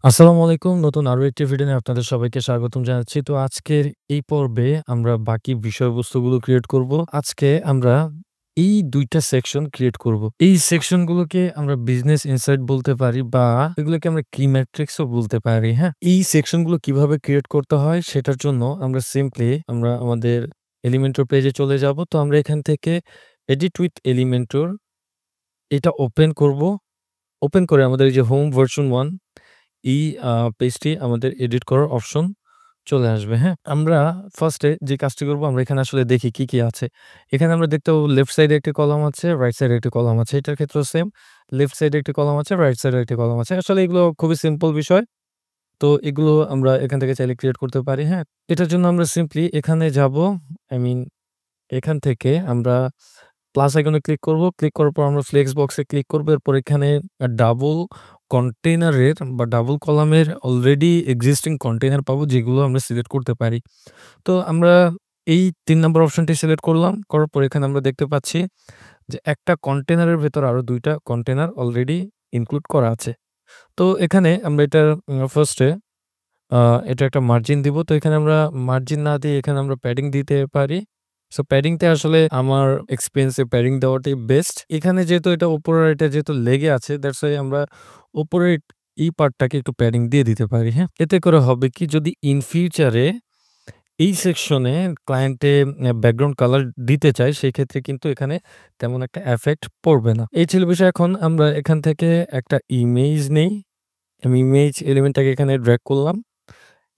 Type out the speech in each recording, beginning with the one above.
আসসালামু আলাইকুম। নতুন আরো একটি ভিডিও নিয়ে আপনাদের সবাইকে স্বাগতম জানাচ্ছি। তো আজকের এই পর্বে আমরা বাকি বিষয়বস্তুগুলো ক্রিয়েট করব। আজকে আমরা এই ২ টা সেকশন ক্রিয়েট করব। এই সেকশনগুলোকে আমরা বিজনেস ইনসাইট বলতে পারি বা এগুলোকে আমরা কি ম্যাট্রিক্স ও বলতে পারি, হ্যাঁ? এই সেকশনগুলো কিভাবে ক্রিয়েট করতে হয় সেটার জন্য আমরা সিম্পলি আমাদের এলিমেন্টর পেজে চলে যাব। তো আমরা এখান থেকে এডিট উইথ এলিমেন্টর এটা ওপেন করব। ওপেন করে আমাদের এই যে হোম ভার্সন 1 এই পেজটি আমাদের এডিট করার অপশন চলে আসবে, হ্যাঁ? আমরা ফার্স্টে যে কাজটি করব আমরা এখানে আসলে দেখি কি আছে। এখানে আমরা দেখতে পাবো লেফট সাইডে একটি কলাম আছে, রাইট সাইডে একটি কলাম আছে। এটার ক্ষেত্রেও সেম। লেফট সাইডে একটি কলাম আছে, রাইট সাইডে একটি কলাম আছে। আসলে এগুলো খুবই সিম্পল বিষয়। তো এগুলো আমরা এখান থেকে চাইলে ক্রিয়েট করতে পারি, হ্যাঁ? এটার জন্য আমরা সিম্পলি এখানে যাব। আই মিন এখান থেকে আমরা প্লাস আইকনে ক্লিক করব। ক্লিক করার পর আমরা ফ্লেক্স বক্সে ক্লিক করব। এরপর এখানে ডাবল কন্টেইনারের বা ডাবল কলামের অলরেডি এক্সিস্টিং কন্টেইনার পাবো যেগুলো আমরা সিলেক্ট করতে পারি। তো আমরা এই ৩ নাম্বার অপশনটি সিলেক্ট করলাম। করার পর এখানে আমরা দেখতে পাচ্ছি যে একটা কন্টেইনারের ভেতর আরো ২ টা কন্টেইনার অলরেডি ইনক্লুড করা আছে। তো এখানে আমরা এটার ফার্স্টে আ এটা একটা মার্জিন দিব। তো এখানে আমরা মার্জিন না দিয়ে এখানে আমরা প্যাডিং দিতে পারি। সো প্যাডিংটা আসলে আমার এক্সপেরিয়েন্স এ প্যাডিং দেওয়াটাই বেস্ট। এখানে যেহেতু এটা উপরের এটা যেহেতু লেগে আছে দ্যাটস ওয়াই আমরা উপরের এই পার্টটাকে একটু প্যাডিং দিয়ে দিতে পারি, হ্যাঁ? এতে করে হবে কি যদি ইন ফিউচারে এই সেকশনে ক্লায়েন্টে ব্যাকগ্রাউন্ড কালার দিতে চায় সেক্ষেত্রে কিন্তু এখানে তেমন একটা এফেক্ট পড়বে না। এই ছিল বিষয়। এখন আমরা এখান থেকে একটা ইমেজ নেই। আমি ইমেজ এলিমেন্টটাকে এখানে ড্র্যাগ করলাম।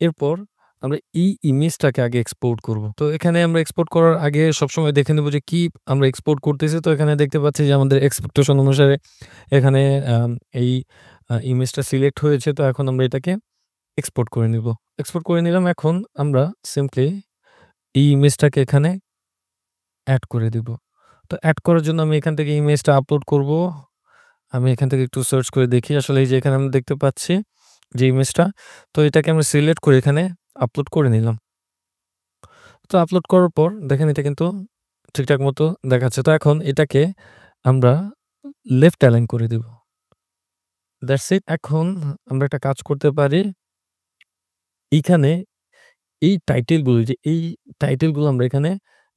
এরপর আমরা এই ইমেজটাকে আগে এক্সপোর্ট করব। তো এখানে আমরা এক্সপোর্ট করার আগে সবসময় দেখে নেব যে কি আমরা এক্সপোর্ট করতেছি। তো এখানে দেখতে পাচ্ছি যে আমাদের এক্সপেকটেশন অনুসারে এখানে এই ইমেজটা সিলেক্ট হয়েছে। তো এখন আমরা এটাকে এক্সপোর্ট করে নিব। এক্সপোর্ট করে নিলাম। এখন আমরা সিম্পলি এই ইমেজটাকে এখানে এড করে দিব। তো এড করার জন্য আমি এখান থেকে ইমেজটা আপলোড করব। আমি এখান থেকে একটু সার্চ করে দেখি। আসলে এই যে এখানে আমরা দেখতে পাচ্ছি যে ইমেজটা। তো এটাকে আমরা সিলেক্ট করে এখানে আপলোড করে নিলাম। তো আপলোড করার পর দেখেন এটা কিন্তু ঠিকঠাক মতো দেখাচ্ছে। তো এখন এটাকে আমরা লেফট অ্যালাইন করে দিব। That's it. এখন আমরা একটা কাজ করতে পারি। এইখানে এই টাইটেলগুলো যে এই টাইটেলগুলো আমরা এখানে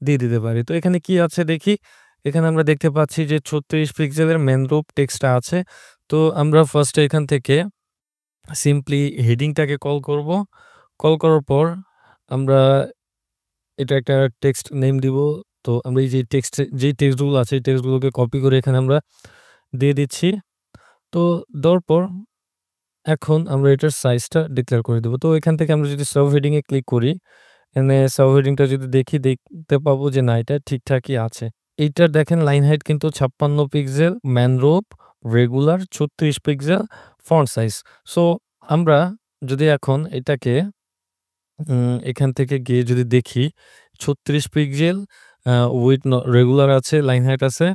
দিয়ে দিতে পারি। তো এখানে কি আছে দেখি। এখানে আমরা দেখতে পাচ্ছি যে ৩৬ পিক্সেলের ম্যানগ্রোভ টেক্সটটা আছে। তো আমরা ফার্স্টে এখান থেকে সিম্পলি হেডিংটাকে কল করব। কল করার পর আমরা এটা একটা টেক্সট নেম দিব। তো আমরা এই যে যেই টেক্সটগুলো আছে এই টেক্সটগুলোকে কপি করে এখানে আমরা দিয়ে দিচ্ছি। তো দেওয়ার পর এখন আমরা এটার সাইজটা ডিক্লেয়ার করে দেব। তো এখান থেকে আমরা যদি সাব হেডিং এ ক্লিক করি, এখানে সাব হেডিংটা যদি দেখি দেখতে পাবো যে না এটা ঠিকঠাকই আছে। এইটার দেখেন লাইন হাইট কিন্তু ৫৬ pixel, mangrove, regular ৩৬ pixel, font size. So আমরা যদি এখন এটাকে এখান থেকে গিয়ে যদি দেখি ৩৬ পিক্সেল উইথ রেগুলার আছে, লাইন হাইট আছে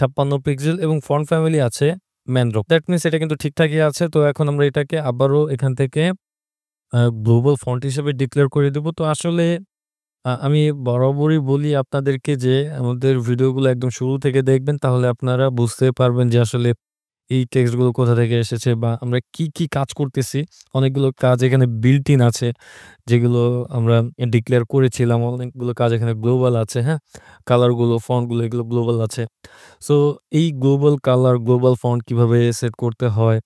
৫৬ পিক্সেল এবং ফন্ট ফ্যামিলি আছে ম্যানড্রপ। দ্যাট মিনস এটা কিন্তু ঠিকঠাকই আছে। তো এখন আমরা এটাকে আবারও এখান থেকে গ্লোবাল ফন্ট হিসেবে ডিক্লেয়ার করে দেব। তো আসলে আমি বরাবরই বলি আপনাদেরকে যে আমাদের ভিডিওগুলো একদম শুরু থেকে দেখবেন তাহলে আপনারা বুঝতে পারবেন যে আসলে এই টেক্সটগুলো কোথা থেকে এসেছে বা আমরা কি কাজ করতেছি। অনেকগুলো কাজ এখানে built in আছে যেগুলো আমরা ডিক্লেয়ার করেছিলাম। অনেকগুলো কাজ এখানে গ্লোবাল আছে, হ্যাঁ? কালারগুলো, ফন্টগুলো এগুলো গ্লোবাল আছে। সো এই গ্লোবাল কালার, গ্লোবাল ফন্ট কিভাবে সেট করতে হয়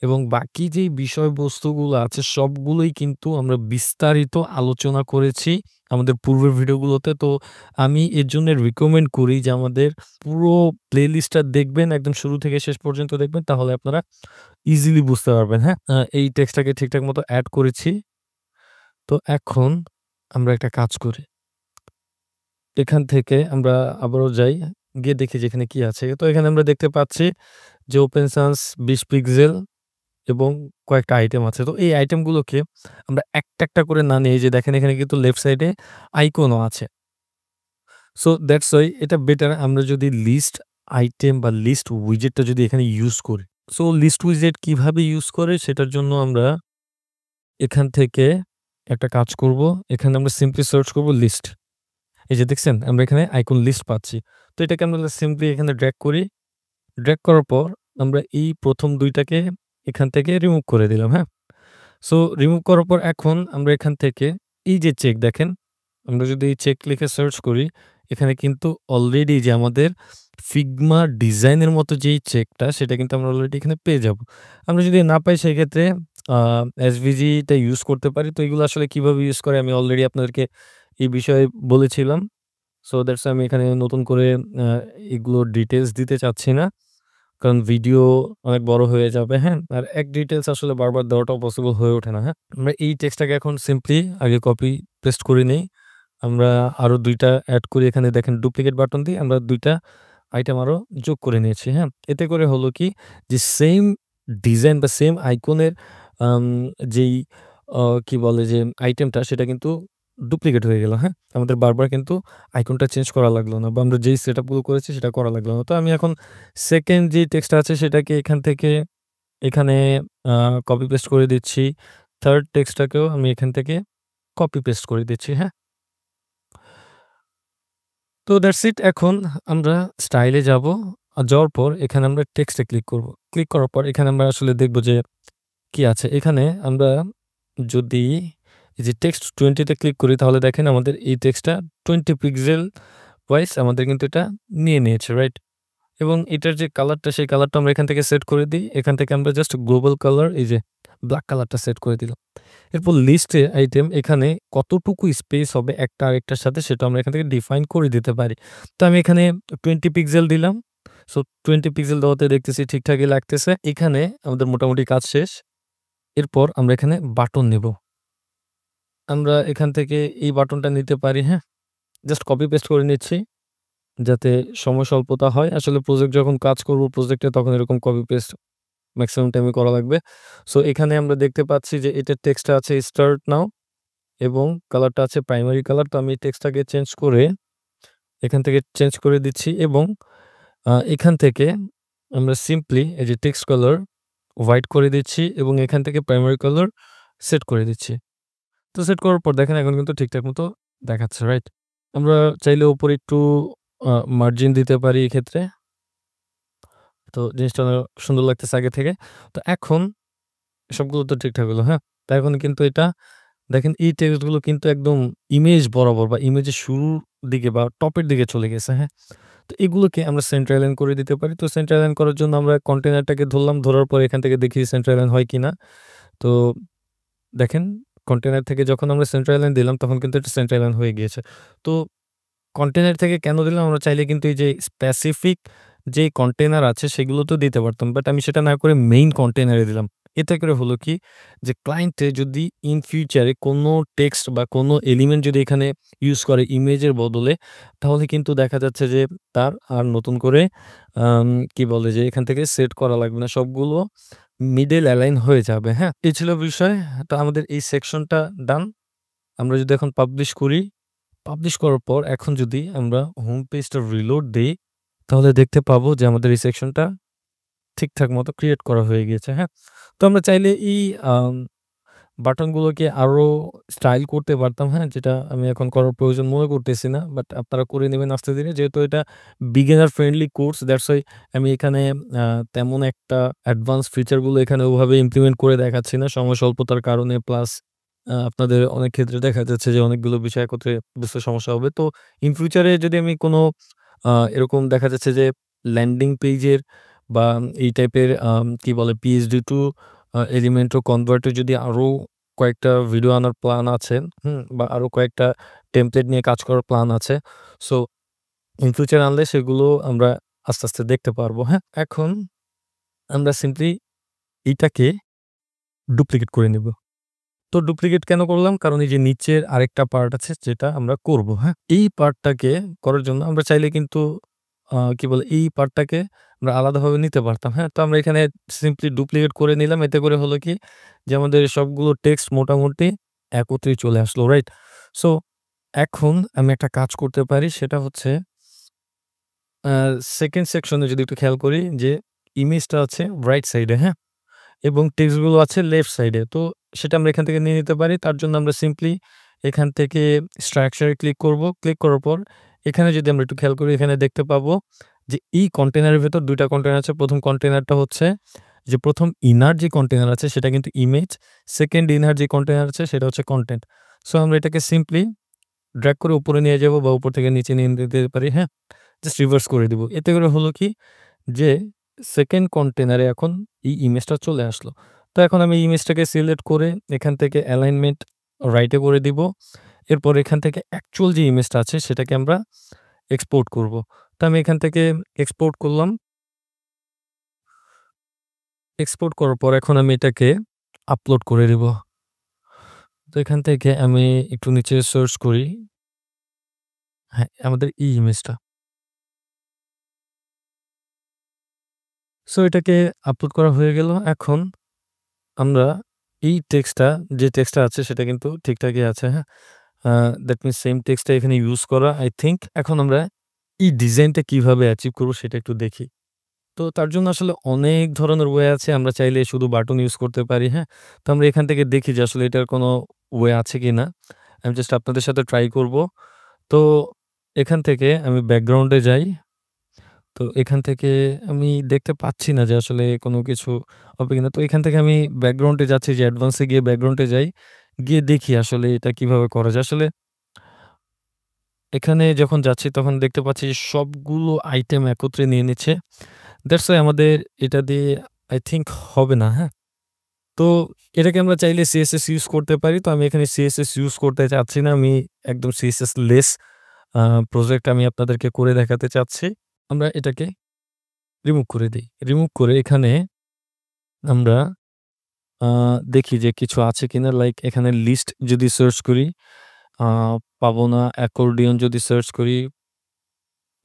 এবং বাকি যেই বিষয়বস্তুগুলো আছে সবগুলোই কিন্তু আমরা বিস্তারিত আলোচনা করেছি আমাদের পূর্বের ভিডিওগুলোতে। তো আমি এর জন্য রিকমেন্ড করি যে আমাদের পুরো প্লেলিস্টটা দেখবেন, একদম শুরু থেকে শেষ পর্যন্ত দেখবেন তাহলে আপনারা ইজিলি বুঝতে পারবেন, হ্যাঁ? এই টেক্সটটাকে ঠিকঠাক মতো এড করেছি। তো এখন আমরা একটা কাজ করি। এখান থেকে আমরা আবারও যাই, গিয়ে দেখি যে এখানে কি আছে। তো এখানে আমরা দেখতে পাচ্ছি যে ওপেন সায়েন্স ২০ পিক্সেল এবং কয়েকটা আইটেম আছে। তো এই আইটেমগুলোকে আমরা একটা করে না নিয়ে এই যে দেখেন এখানে কিন্তু লেফট সাইডে আইকনও আছে। সো দ্যাটস ওয়াই এটা বেটার আমরা যদি লিস্ট আইটেম বা লিস্ট উইজেটটা যদি এখানে ইউজ করি। সো লিস্ট উইজেট কিভাবে ইউজ করে সেটার জন্য আমরা এখান থেকে একটা কাজ করব। এখানে আমরা সিম্পলি সার্চ করব লিস্ট। এই যে দেখছেন আমরা এখানে আইকন লিস্ট পাচ্ছি। তো এটাকে আমরা সিম্পলি এখানে ড্র্যাগ করি। ড্র্যাগ করার পর আমরা এই ১ম ২ টাকে এখান থেকে রিমুভ করে দিলাম, হ্যাঁ? সো রিমুভ করার পর এখন আমরা এখান থেকে এই যে চেক দেখেন, আমরা যদি এই চেক লিখে সার্চ করি, এখানে কিন্তু অলরেডি যে আমাদের Figma ডিজাইনের মতো যেই চেকটা সেটা কিন্তু আমরা অলরেডি এখানে পেয়ে যাব। আমরা যদি না পাই সেক্ষেত্রে আ SVG টা ইউজ করতে পারি। তো এগুলো আসলে কিভাবে ইউজ করে আমি অলরেডি আপনাদেরকে এই বিষয়ে বলেছিলাম। সো দ্যাটস আমি এখানে নতুন করে আ এগুলোর ডিটেইলস দিতে চাচ্ছি না। কারণ ভিডিও অনেক বড় হয়ে যাবে, হ্যাঁ? আর এক ডিটেইলস আসলে বারবার দেওয়াটাও পসিবল হয়ে ওঠে না, হ্যাঁ? আমরা এই টেক্সটটাকে এখন সিম্পলি আগে কপি পেস্ট করে নেই। আমরা আরো ২ টা এড করি, এখানে দেখেন ডুপ্লিকেট বাটন দিয়ে আমরা ২ টা আইটেম আরো যোগ করে নিয়েছি, হ্যাঁ? এতে করে হলো কি যে সেইম ডিজাইন বা সেম আইকনের আম যেই কি বলে যে আইটেমটা সেটা কিন্তু ডুপ্লিকেট হয়ে গেল, হ্যাঁ? আমাদের বারবার কিন্তু আইকনটা চেঞ্জ করা লাগলো না বা আমরা যেই সেটআপ গুলো করেছি সেটা করা লাগলো না। তো আমি এখন 2nd যে টেক্সটটা আছে সেটাকে এখান থেকে এখানে আ কপি পেস্ট করে দিচ্ছি। 3rd টেক্সটটাকেও আমি এখান থেকে কপি পেস্ট করে দিচ্ছি, হ্যাঁ? তো দ্যাটস ইট। এখন আমরা স্টাইলে যাবো। যাওয়ার পর এখানে আমরা টেক্সটে ক্লিক করব। ক্লিক করার পর এখানে আমরা আসলে দেখব যে কি আছে। এখানে আমরা যদি এই যে টেক্সট 20 তে ক্লিক করি তাহলে দেখেন আমাদের এই টেক্সটটা 20 পিক্সেল ওয়াইজ আমাদের কিন্তু এটা নিয়ে নিয়েছে, রাইট? এবং এটার যে কালারটা সেই কালারটা আমরা এখান থেকে সেট করে দিই। এখান থেকে আমরা জাস্ট গ্লোবাল কালার এই যে ব্লাক কালারটা সেট করে দিলাম। এরপর লিস্টে আইটেম এখানে কতটুকু স্পেস হবে একটা আরেকটার সাথে সেটা আমরা এখান থেকে ডিফাইন করে দিতে পারি। তো আমি এখানে 20 পিক্সেল দিলাম। সো 20 পিক্সেল দেওয়াতে দেখতেছি ঠিকঠাকই লাগতেছে। এখানে আমাদের মোটামুটি কাজ শেষ। এরপর আমরা এখানে বাটন নেব। আমরা এখান থেকে এই বাটনটা নিতে পারি, হ্যাঁ? জাস্ট কপি পেস্ট করে নিচ্ছি যাতে সময় স্বল্পতা হয়। আসলে প্রজেক্ট যখন কাজ করব প্রজেক্টে তখন এরকম কপি পেস্ট মেক্সিমাম টাইমে করা লাগবে। সো এখানে আমরা দেখতে পাচ্ছি যে এটার টেক্সটটা আছে স্টার্ট নাও এবং কালারটা আছে প্রাইমারি কালার। তো আমি টেক্সটটাকে চেঞ্জ করে এখান থেকে চেঞ্জ করে দিচ্ছি এবং এখান থেকে আমরা সিম্পলি এই যে টেক্সট কালার হোয়াইট করে দিচ্ছি এবং এখান থেকে প্রাইমারি কালার সেট করে দিচ্ছি। তো সেট করার পর দেখেন এখন কিন্তু ঠিকঠাক মতো দেখাচ্ছে, রাইট? আমরা চাইলে উপরে একটু মার্জিন দিতে পারি এক্ষেত্রে। তো জিনিসটা অনেক সুন্দর লাগতেছে আগে থেকে। তো এখন সবগুলো তো ঠিকঠাক হলো, হ্যাঁ? তো এখন কিন্তু এটা দেখেন এই টেক্সটগুলো কিন্তু একদম ইমেজ বরাবর বা ইমেজের শুরুর দিকে বা টপের দিকে চলে গেছে, হ্যাঁ? তো এগুলোকে আমরা সেন্টার অ্যালাইন করে দিতে পারি। তো সেন্টার অ্যালাইন করার জন্য আমরা কন্টেইনারটাকে ধরলাম। ধরার পর এখান থেকে দেখি সেন্টার অ্যালাইন হয় কিনা। তো দেখেন কন্টেইনার থেকে যখন আমরা সেন্টার অ্যালাইন দিলাম তখন কিন্তু এটা সেন্টার অ্যালাইন হয়ে গিয়েছে। তো কন্টেইনার থেকে কেন দিলাম? আমরা চাইলে কিন্তু এই যে স্পেসিফিক যেই কন্টেইনার আছে সেগুলোতেও দিতে পারতাম। বাট আমি সেটা না করে মেইন কন্টেইনারে দিলাম। এতে করে হলো কি যে ক্লায়েন্টে যদি ইন ফিউচারে কোনো টেক্সট বা কোনো এলিমেন্ট যদি এখানে ইউজ করে ইমেজের বদলে তাহলে কিন্তু দেখা যাচ্ছে যে তার আর নতুন করে কি বলে যে এখান থেকে সেট করা লাগবে না। সবগুলো মিডল অ্যালাইন হয়ে যাবে, হ্যাঁ? এই ছিল বিষয়। তো আমাদের এই সেকশনটা ডান। আমরা যদি এখন পাবলিশ করি পাবলিশ করার পর এখন যদি আমরা হোম পেজটা রিলোড দেই, তাহলে দেখতে পাবো যে আমাদের এই সেকশনটা ঠিকঠাক মতো ক্রিয়েট করা হয়ে গিয়েছে, হ্যাঁ? তো আমরা চাইলে এই বাটনগুলোকে আরো স্টাইল করতে পারতাম, হ্যাঁ? যেটা আমি এখন করার প্রয়োজন মনে করতেছি না। বাট আপনারা করে নিবেন আস্তে ধীরে। যেহেতু এটা beginner friendly course that's why আমি এখানে আ তেমন একটা অ্যাডভান্স ফিচার গুলো এখানে ওভাবে ইমপ্লিমেন্ট করে দেখাচ্ছি না। সময় স্বল্পতার কারণে প্লাস আপনাদের অনেক ক্ষেত্রে দেখা যাচ্ছে যে অনেকগুলো বিষয় একত্রে বুঝতে সমস্যা হবে। তো ইন ফিউচারে যদি আমি কোনো এরকম দেখা যাচ্ছে যে ল্যান্ডিং পেজের বা এই টাইপের কি বলে PhD টু এলিমেন্টও কনভার্টে যদি আরো কয়েকটা ভিডিও আনার প্ল্যান আছে, হুম? বা আরো কয়েকটা টেমপ্লেট নিয়ে কাজ করার প্ল্যান আছে। সো ইন ফিউচার আনলে সেগুলো আমরা আস্তে, আস্তে দেখতে পারবো, হ্যাঁ? এখন আমরা সিম্পলি এইটাকে ডুপ্লিকেট করে নিব। তো ডুপ্লিকেট কেন করলাম? কারণ এই যে নিচের আরেকটা পার্ট আছে যেটা আমরা করব, হ্যাঁ? এই পার্টটাকে করার জন্য আমরা চাইলে কিন্তু কি বলে এই পার্টটাকে আমরা আলাদাভাবে নিতে পারতাম, হ্যাঁ? তো আমরা এখানে সিম্পলি ডুপ্লিকেট করে নিলাম। এতে করে হলো কি যে আমাদের সবগুলো টেক্সট মোটামুটি একত্রেই চলে আসলো, রাইট? সো এখন আমি একটা কাজ করতে পারি সেটা হচ্ছে আ 2nd সেকশনে যদি একটু খেয়াল করি যে ইমেজটা আছে রাইট সাইডে, হ্যাঁ? এবং টেক্সটগুলো আছে লেফট সাইডে। তো সেটা আমরা এখান থেকে নিয়ে নিতে পারি। তার জন্য আমরা সিম্পলি এখান থেকে স্ট্রাকচার এ ক্লিক করব। ক্লিক করার পর এখানে যদি আমরা একটু খেয়াল করি এখানে দেখতে পাবো যে এই কন্টেইনারের ভেতর ২ টা কন্টেইনার আছে। ১ম কন্টেইনারটা হচ্ছে যে ১ম ইনার যে কন্টেইনার আছে সেটা কিন্তু ইমেজ, 2nd ইনার যে কন্টেইনার আছে সেটা হচ্ছে কনটেন্ট। সো আমরা এটাকে সিম্পলি ড্র্যাগ করে উপরে নিয়ে যাবো বা উপর থেকে নিচে নিয়ে যেতে পারি, হ্যাঁ? জাস্ট রিভার্স করে দিব। এতে করে হলো কি যে 2nd কন্টেইনারে এখন এই ইমেজটা চলে আসলো। তো এখন আমি ইমেজটাকে সিলেক্ট করে এখান থেকে অ্যালাইনমেন্ট রাইটে করে দিব। এরপর এখান থেকে অ্যাকচুয়াল যে ইমেজটা আছে সেটাকে আমরা এক্সপোর্ট করব। তো আমি এখান থেকে এক্সপোর্ট করলাম। এক্সপোর্ট করার পর এখন আমি এটাকে আপলোড করে দিব। তো এখান থেকে আমি একটু নিচে সার্চ করি। হ্যাঁ, আমাদের এই ইমেজটা। সো এটাকে আপলোড করা হয়ে গেল। এখন আমরা এই টেক্সটটা যে টেক্সটটা আছে সেটা কিন্তু ঠিকঠাকই আছে, হ্যাঁ? দ্যাট মিনস সেম টেক্সটটা এখানে ইউজ করা আই থিংক। এখন আমরা এই ডিজাইনটা কিভাবে অ্যাচিভ করব সেটা একটু দেখি। তো তার জন্য আসলে অনেক ধরনের ওয়ে আছে। আমরা চাইলে শুধু বাটন ইউজ করতে পারি, হ্যাঁ? তো আমরা এখান থেকে দেখি যে আসলে এটার কোনো ওয়ে আছে কিনা। আমি জাস্ট আপনাদের সাথে ট্রাই করব। তো এখান থেকে আমি ব্যাকগ্রাউন্ডে যাই। তো এখান থেকে আমি দেখতে পাচ্ছি না যে আসলে কোনো কিছু হবে কিনা। তো এখান থেকে আমি ব্যাকগ্রাউন্ডে যাচ্ছি, যে অ্যাডভান্স এ গিয়ে ব্যাকগ্রাউন্ডে যাই। গিয়ে দেখি আসলে এটা কিভাবে করা যায়। আসলে এখানে যখন যাচ্ছি তখন দেখতে পাচ্ছি যে সবগুলো আইটেম একত্রে নিয়ে নিচ্ছে। দ্যাটস ওয়াই আমাদের এটা দিয়ে আই থিংক হবে না, হ্যাঁ? তো এটাকে আমরা চাইলে সিএসএস ইউজ করতে পারি। তো আমি এখানে সিএসএস ইউজ করতে চাচ্ছি না। আমি একদম সিএসএস লেস আ প্রজেক্ট আমি আপনাদেরকে করে দেখাতে চাচ্ছি। আমরা এটাকে রিমুভ করে দেই। রিমুভ করে এখানে আমরা আ দেখি যে কিছু আছে কিনা। লাইক এখানে লিস্ট যদি সার্চ করি আ পাবো না। অ্যাকর্ডিয়ন যদি সার্চ করি,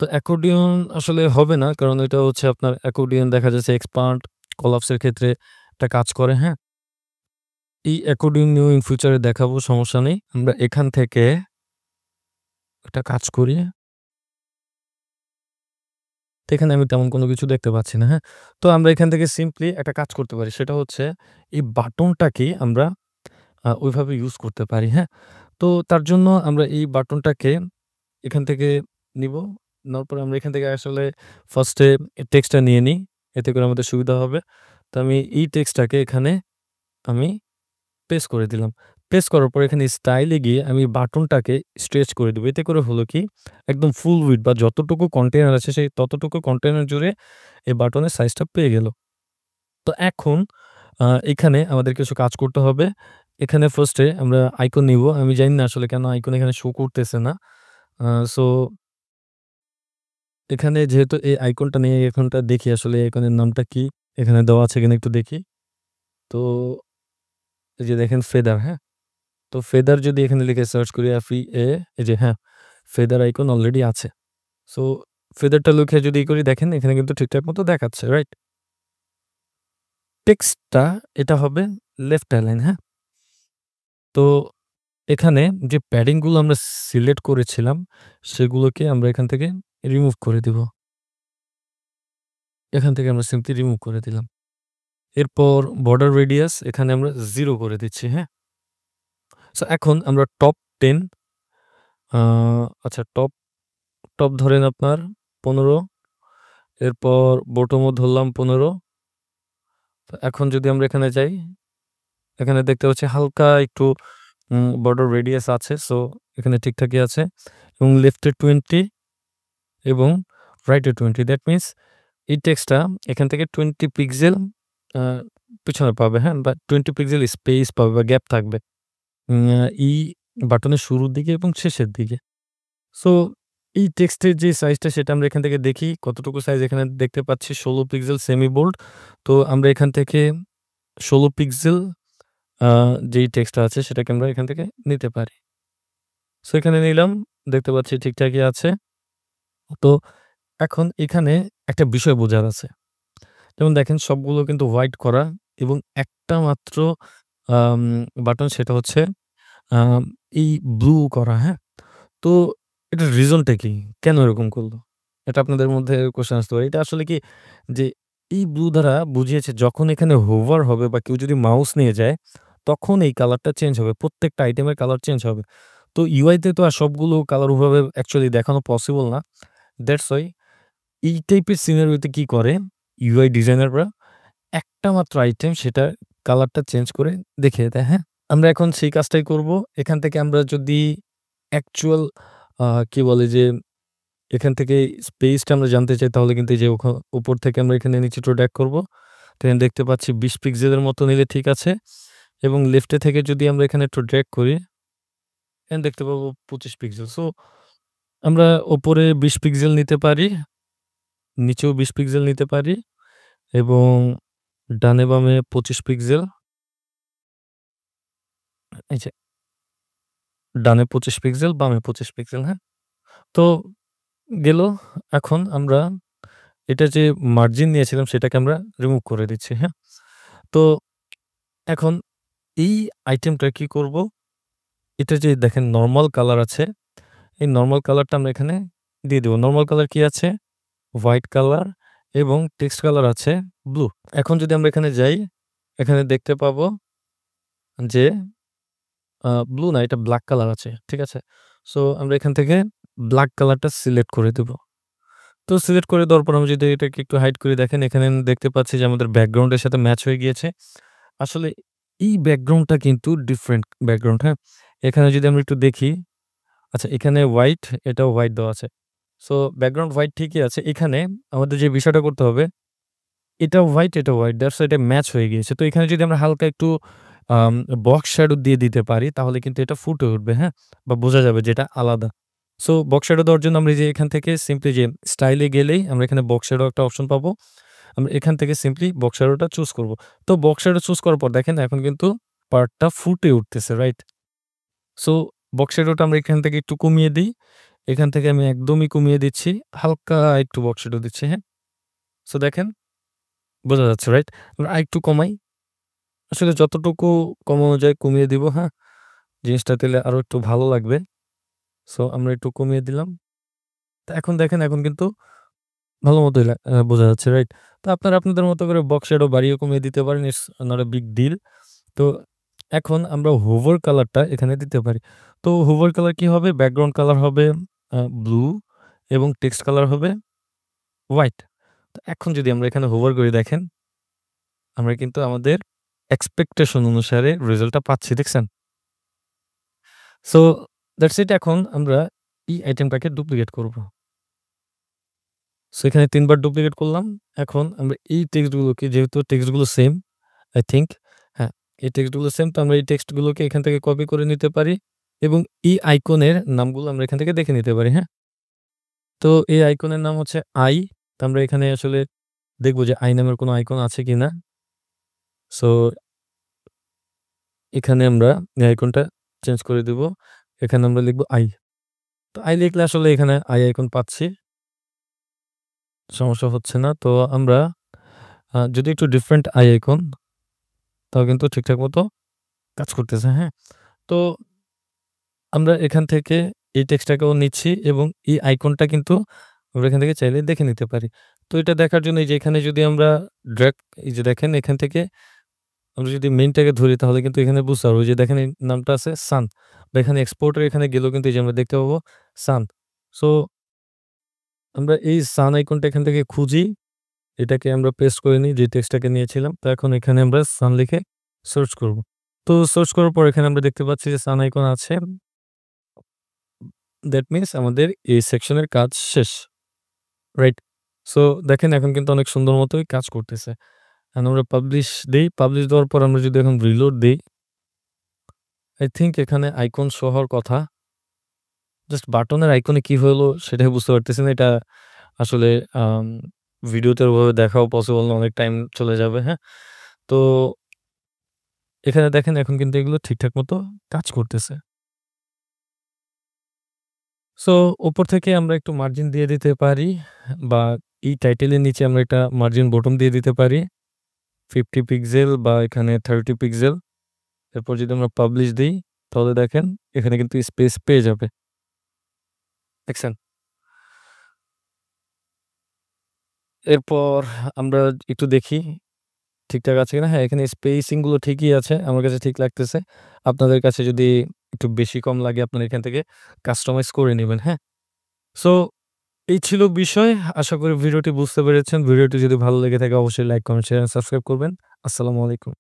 তো অ্যাকর্ডিয়ন আসলে হবে না। কারণ এটা হচ্ছে আপনার অ্যাকর্ডিয়ন দেখা যাচ্ছে এক্সপান্ড কোলাপস এর ক্ষেত্রে এটা কাজ করে, হ্যাঁ? এই অ্যাকর্ডিয়ন নিয়েও ইন ফিউচার এ দেখাবো, সমস্যা নেই। আমরা এখান থেকে একটা কাজ করি। তো এখানে আমি তেমন কোনো কিছু দেখতে পাচ্ছি না, হ্যাঁ? তো আমরা এখান থেকে সিম্পলি একটা কাজ করতে পারি। সেটা হচ্ছে এই বাটনটাকে আমরা ওইভাবে ইউজ করতে পারি, হ্যাঁ? তো তার জন্য আমরা এই বাটনটাকে এখান থেকে নিবো। নেওয়ার পরে আমরা এখান থেকে আসলে ফার্স্ট এ টেক্সটটা নিয়ে নিই। এতে করে আমাদের সুবিধা হবে। তো আমি এই টেক্সটটাকে এখানে আমি পেস্ট করে দিলাম। পেস্ট করার পর এখানে স্টাইলে গিয়ে আমি বাটনটাকে স্ট্রেচ করে দেব। এতে করে হলো কি একদম ফুল উইডথ বা যতটুকু কন্টেইনার আছে সেই ততটুকু কন্টেইনার জুড়ে এই বাটনের সাইজটা পেয়ে গেল। তো এখন এখানে আমাদের কিছু কাজ করতে হবে। এখানে ফার্স্ট এ আমরা আইকন নিবো। আমি জানি না আসলে কেন আইকন এখানে শো করতেছে না। সো এখানে যেহেতু এই আইকনটা নেই, এই আইকনটা দেখি আসলে এই আইকনের নামটা কি? এখানে দেওয়া আছে কিনা একটু দেখি। তো এই যে দেখেন ফেদার, হ্যাঁ? তো ফেদার যদি এখানে লিখে সার্চ করি FEA, এই যে হ্যাঁ, ফেদার আইকন অলরেডি আছে। সো ফেদারটা লিখে যদি করি দেখেন এখানে কিন্তু ঠিকঠাক মতো দেখাচ্ছে, রাইট? টেক্সটটা এটা হবে লেফট অ্যালাইন, হ্যাঁ? তো এখানে যে প্যাডিং গুলো আমরা সিলেক্ট করেছিলাম সেগুলোকে আমরা এখান থেকে রিমুভ করে দিব। এখান থেকে আমরা সিম্পলি রিমুভ করে দিলাম। এরপর বর্ডার রেডিয়াস এখানে আমরা 0 করে দিচ্ছি, হ্যাঁ? সো এখন আমরা টপ 10 আ আচ্ছা টপ ধরেন আপনার 15, এরপর বটমও ধরলাম 15। তো এখন যদি আমরা এখানে যাই, এখানে দেখতে পাচ্ছি হালকা একটু বর্ডার রেডিয়াস আছে। সো এখানে ঠিকঠাকই আছে এবং লেফটে 20 এবং রাইটে 20, দ্যাট মিনস এই টেক্সটটা এখান থেকে 20 পিক্সেল আ পিছনে পাবে, হ্যাঁ? বা 20 পিক্সেল স্পেস পাবে বা গ্যাপ থাকবে। এই বাটনের শুরুর দিকে এবং শেষের দিকে। সো এই টেক্সটের যে সাইজটা সেটা আমরা এখান থেকে দেখি কতটুকু সাইজ এখানে দেখতে পাচ্ছি 16 পিক্সেল সেমি বোল্ড। তো আমরা এখান থেকে 16 পিক্সেল আ যেই টেক্সটটা আছে সেটাকে আমরা এখান থেকে নিতে পারি। সো এখানে নিলাম, দেখতে পাচ্ছি ঠিকঠাকই আছে। তো এখন এখানে একটা বিষয় বোঝার আছে। যেমন দেখেন সবগুলো কিন্তু হোয়াইট করা এবং একটা মাত্র আম বাটন সেটা হচ্ছে আম এই ব্লু করা, হ্যাঁ? তো এটার রিজনটা কি? কেন এরকম করল? এটা আপনাদের মধ্যে কোয়েশ্চেন আসতে পারে। এটা আসলে কি যে এই ব্লু দ্বারা বুঝিয়েছে যখন এখানে হোভার হবে বা কেউ যদি মাউস নিয়ে যায়, তখন এই কালারটা চেঞ্জ হবে। প্রত্যেকটা আইটেমের কালার চেঞ্জ হবে। তো UI তে তো আর সবগুলো কালার ওভাবে অ্যাকচুয়ালি দেখানো পসিবল না। দ্যাটস হোয়াই এই টাইপের সিনারিওতে কি করে UI ডিজাইনাররা একটা মাত্র আইটেম সেটা কালারটা চেঞ্জ করে দেখিয়ে দেয়, হ্যাঁ? আমরা এখন সেই কাজটাই করব। এখান থেকে আমরা যদি অ্যাকচুয়াল কি বলে যে এখান থেকে স্পেসটা আমরা জানতে চাই তাহলে কিন্তু এই যে উপর থেকে আমরা এখানে নিচে একটু ড্র্যাগ করব। তো এখানে দেখতে পাচ্ছি 20 পিক্সেলের মতো নিলে ঠিক আছে এবং লেফটে থেকে যদি আমরা এখানে একটু ড্র্যাগ করি, এখানে দেখতে পাবো 25 পিক্সেল। সো আমরা উপরে 20 পিক্সেল নিতে পারি, নিচেও 20 পিক্সেল নিতে পারি এবং ডানে বামে 25 পিক্সেল। এই যে ডানে 25 পিক্সেল, বামে 25 পিক্সেল, হ্যাঁ? তো গেল। এখন আমরা এটা যে মার্জিন নিয়েছিলাম সেটাকে আমরা রিমুভ করে দিচ্ছি, হ্যাঁ? তো এখন এই আইটেমটা কি করব? এটা যে দেখেন নরমাল কালার আছে, এই নরমাল কালারটা আমরা এখানে দিয়ে দেব। নরমাল কালার কি আছে? হোয়াইট কালার এবং টেক্সট কালার আছে ব্লু। এখন যদি আমরা এখানে যাই, এখানে দেখতে পাবো যে ব্লু না, এটা ব্লাক কালার আছে, ঠিক আছে? সো আমরা এখান থেকে ব্লাক কালারটা সিলেক্ট করে দেব। তো সিলেক্ট করে দেওয়ার পর আমি যদি এটাকে একটু হাইড করে দেখেন, এখানে দেখতে পাচ্ছি যে আমাদের ব্যাকগ্রাউন্ডের সাথে ম্যাচ হয়ে গিয়েছে। আসলে এই ব্যাকগ্রাউন্ডটা কিন্তু ডিফারেন্ট ব্যাকগ্রাউন্ড, হ্যাঁ? এখানে যদি আমরা একটু দেখি, আচ্ছা এখানে হোয়াইট, এটাও হোয়াইট দেওয়া আছে। সো ব্যাকগ্রাউন্ড হোয়াইট ঠিকই আছে। এখানে আমাদের যে বিষয়টা করতে হবে, এটাও হোয়াইট, এটাও হোয়াইট। দ্যাটস হোয়াই এটা ম্যাচ হয়ে গিয়েছে। তো এখানে যদি আমরা হালকা একটু বক্স শ্যাডো দিয়ে দিতে পারি তাহলে কিন্তু এটা ফুটে উঠবে, হ্যাঁ? বা বোঝা যাবে যে এটা আলাদা। সো বক্স শ্যাডো দেওয়ার জন্য আমরা এই যে এখান থেকে সিম্পলি যে স্টাইলে গেলেই আমরা এখানে বক্স শ্যাডো একটা অপশন পাবো। আমরা এখান থেকে সিম্পলি বক্স শ্যাডোটা চুজ করব। তো বক্স শ্যাডো চুজ করার পর দেখেন এখন কিন্তু পার্টটা ফুটে উঠতেছে, রাইট? সো বক্স শ্যাডোটা আমরা এখান থেকে একটু কমিয়ে দিই। এখান থেকে আমি একদমই কমিয়ে দিচ্ছি। হালকা একটু বক্স শ্যাডো দিচ্ছি, হ্যাঁ? সো দেখেন বোঝা যাচ্ছে, রাইট? আমরা আরেকটু কমাই। আসলে যতটুকু কমানো যায় কমিয়ে দিব, হ্যাঁ? জিনিসটা তাইলে আরো একটু ভালো লাগবে। সো আমরা একটু কমিয়ে দিলাম। তো এখন দেখেন এখন কিন্তু ভালো মতোই বোঝা যাচ্ছে, রাইট? তো আপনারা আপনাদের মতো করে বক্স শ্যাডো বাড়িয়ে কমিয়ে দিতে পারেন। It's not a big deal. তো এখন আমরা হোভার কালারটা এখানে দিতে পারি। তো হোভার কালার কি হবে? ব্যাকগ্রাউন্ড কালার হবে ব্লু এবং টেক্সট কালার হবে হোয়াইট। তো এখন যদি আমরা এখানে হোভার করি দেখেন, আমরা কিন্তু আমাদের এক্সপেকটেশন অনুসারে রেজাল্টটা পাচ্ছি, দেখছেন? So that's it. এখন আমরা এই আইটেমটাকে ডুপ্লিকেট করব। সো এখানে ৩ বার ডুপ্লিকেট করলাম। এখন আমরা এই টেক্সটগুলোকে যেহেতু টেক্সটগুলো সেম আই থিংক, হ্যাঁ, এই টেক্সটগুলো সেম, তো আমরা এই টেক্সটগুলোকে এখান থেকে কপি করে নিতে পারি এবং এই আইকনের নামগুলো আমরা এখান থেকে দেখে নিতে পারি, হ্যাঁ? তো এই আইকনের নাম হচ্ছে আই। তো আমরা এখানে আসলে দেখব যে আই নামের কোনো আইকন আছে কিনা। সো এখানে আমরা এই আইকনটা চেঞ্জ করে দিব। এখানে আমরা লিখব আই। তো আই লিখলে আসলে এখানে আই আইকন পাচ্ছি। সমস্যা হচ্ছে না। তো আমরা যদি একটু ডিফারেন্ট আই আইকন তাও কিন্তু ঠিকঠাক মতো কাজ করতেছে, হ্যাঁ? তো আমরা এখান থেকে এই টেক্সটটাকেও নিচ্ছি এবং এই আইকনটা কিন্তু আমরা এখান থেকে চাইলে দেখে নিতে পারি। তো এটা দেখার জন্য এই যে এখানে যদি আমরা ড্র্যাগ, এই যে দেখেন এখান থেকে আমরা যদি মেইনটাকে ধরি তাহলে কিন্তু এখানে বুঝতে পারবো যে দেখেন এই নামটা আছে সান, বা এখানে এক্সপোর্টের এখানে গেলেও কিন্তু এই যে আমরা দেখতে পাবো সান। সো আমরা এই সান আইকনটা এখান থেকে খুঁজি, এটাকে আমরা পেস্ট করে নিই যে টেক্সটটাকে নিয়েছিলাম। তো এখন এখানে আমরা সান লিখে সার্চ করব। তো সার্চ করার পর এখানে আমরা দেখতে পাচ্ছি যে সান আইকন আছে। দ্যাট মিনস আমাদের এই সেকশনের কাজ শেষ, রাইট? সো দেখেন এখন কিন্তু অনেক সুন্দর মতোই কাজ করতেছে। এখন আমরা পাবলিশ দেই। পাবলিশ দেওয়ার পর আমরা যদি এখন রিলোড দেই, আই থিংক এখানে আইকন শো হওয়ার কথা। জাস্ট বাটনের আইকনে কি হলো সেটাই বুঝতে পারতেছি না। এটা আসলে আম ভিডিওতে ওভাবে দেখাও পসিবল না। অনেক টাইম চলে যাবে, হ্যাঁ? তো এখানে দেখেন এখন কিন্তু এগুলো ঠিকঠাক মতো কাজ করতেছে। সো উপর থেকে আমরা একটু মার্জিন দিয়ে দিতে পারি বা এই টাইটেলের নিচে আমরা একটা মার্জিন বটম দিয়ে দিতে পারি। 50 পিক্সেল বা এখানে 30 পিক্সেল। এরপর যদি আমরা পাবলিশ দেই তাহলে দেখেন এখানে কিন্তু স্পেস পেয়ে যাবে। দেখছেন? এরপর আমরা একটু দেখি ঠিকঠাক আছে কিনা। হ্যাঁ, এখানে স্পেসিং গুলো ঠিকই আছে। আমার কাছে ঠিক লাগতেছে। আপনাদের কাছে যদি একটু বেশি কম লাগে আপনারা এখান থেকে কাস্টমাইজ করে নিবেন, হ্যাঁ? সো এই ছিল বিষয়। আশা করি ভিডিওটি বুঝতে পেরেছেন। ভিডিওটি যদি ভালো লেগে থাকে অবশ্যই like, comment, share and subscribe করবেন। আসসালামু আলাইকুম।